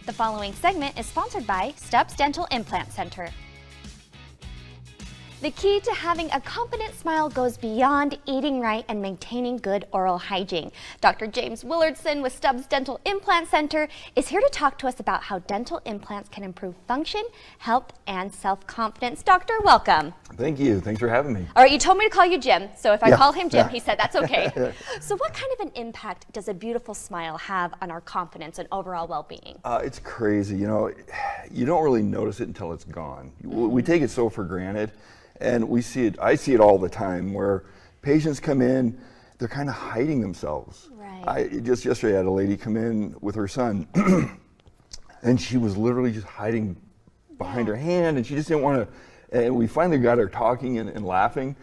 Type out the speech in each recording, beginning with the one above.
The following segment is sponsored by Stubbs Dental Implant Center. The key to having a confident smile goes beyond eating right and maintaining good oral hygiene. Dr. James Willardsen with Stubbs Dental Implant Center is here to talk to us about how dental implants can improve function, health, and self-confidence. Doctor, welcome. Thank you. Thanks for having me. All right, you told me to call you Jim, so if I call him Jim, Yeah. he said that's okay. So what kind of an impact does a beautiful smile have on our confidence and overall well-being? It's crazy. You know, you don't really notice it until it's gone. We take it so for granted. And we see it, I see it all the time where patients come in, they're kind of hiding themselves. Right. Just yesterday I had a lady come in with her son and she was literally just hiding behind her hand and she just didn't want to, and we finally got her talking and laughing.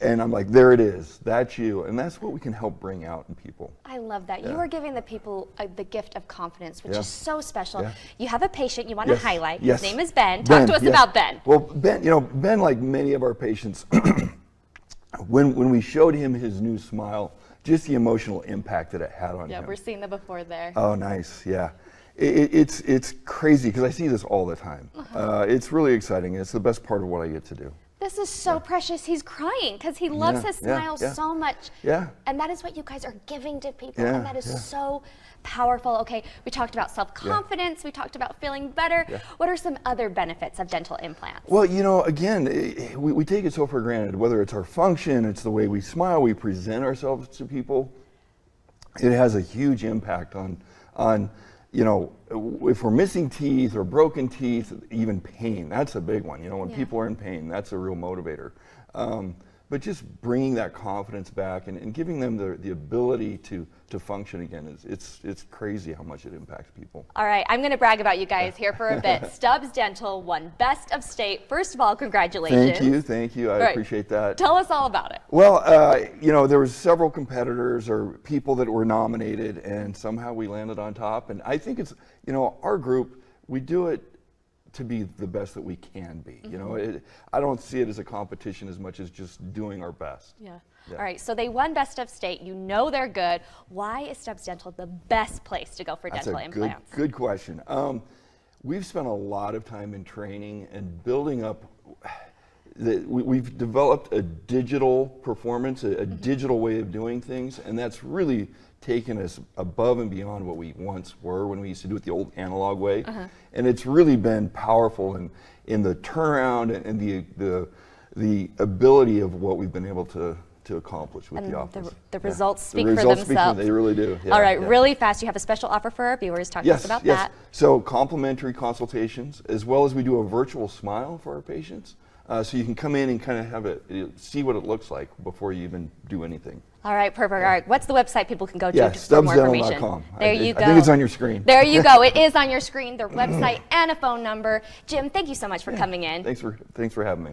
And I'm like, there it is, that's you. And that's what we can help bring out in people. I love that. Yeah. You are giving the people the gift of confidence, which Yeah. is so special. Yeah. You have a patient you want to highlight. Yes. His name is Ben. Talk to us about Ben. Well, Ben, like many of our patients, when we showed him his new smile, just the emotional impact that it had on him. Yeah, we're seeing the before there. Oh, nice, yeah. It's crazy because I see this all the time. It's really exciting. It's the best part of what I get to do. This is so precious. He's crying because he loves his smile so much. Yeah. And that is what you guys are giving to people. Yeah, And that is so powerful. Okay, we talked about self-confidence. We talked about feeling better. Yeah. What are some other benefits of dental implants? Well, you know, again, we take it so for granted, whether it's our function, it's the way we smile, we present ourselves to people. It has a huge impact on you know, if we're missing teeth or broken teeth, even pain, that's a big one. You know, when people are in pain, that's a real motivator. But just bringing that confidence back and giving them the ability to function again, it's crazy how much it impacts people. All right, I'm going to brag about you guys here for a bit. Stubbs Dental won Best of State. First of all, congratulations. Thank you. I appreciate that. Tell us all about it. Well, you know, there was several competitors or people that were nominated, and somehow we landed on top. And I think it's, you know, our group, we do it to be the best that we can be. You know, I don't see it as a competition as much as just doing our best. Yeah. All right, so they won Best of State. You know they're good. Why is Stubbs Dental the best place to go for dental implants? That's a good question. We've spent a lot of time in training and building up. We've developed a digital performance, a digital way of doing things, and that's really taken us above and beyond what we once were when we used to do it the old analog way. And it's really been powerful in the turnaround and the ability of what we've been able to accomplish with the office. The results speak for themselves. They really do. All right, really fast, you have a special offer for our viewers. Talk to us about that. So complimentary consultations, as well as we do a virtual smile for our patients. So you can come in and kind of have see what it looks like before you even do anything. All right, perfect. All right, what's the website people can go to for more information? StubbsDental.com. There you go. I think it's on your screen. There you go. It is on your screen, their website and a phone number. Jim, thank you so much for coming in. Thanks for having me.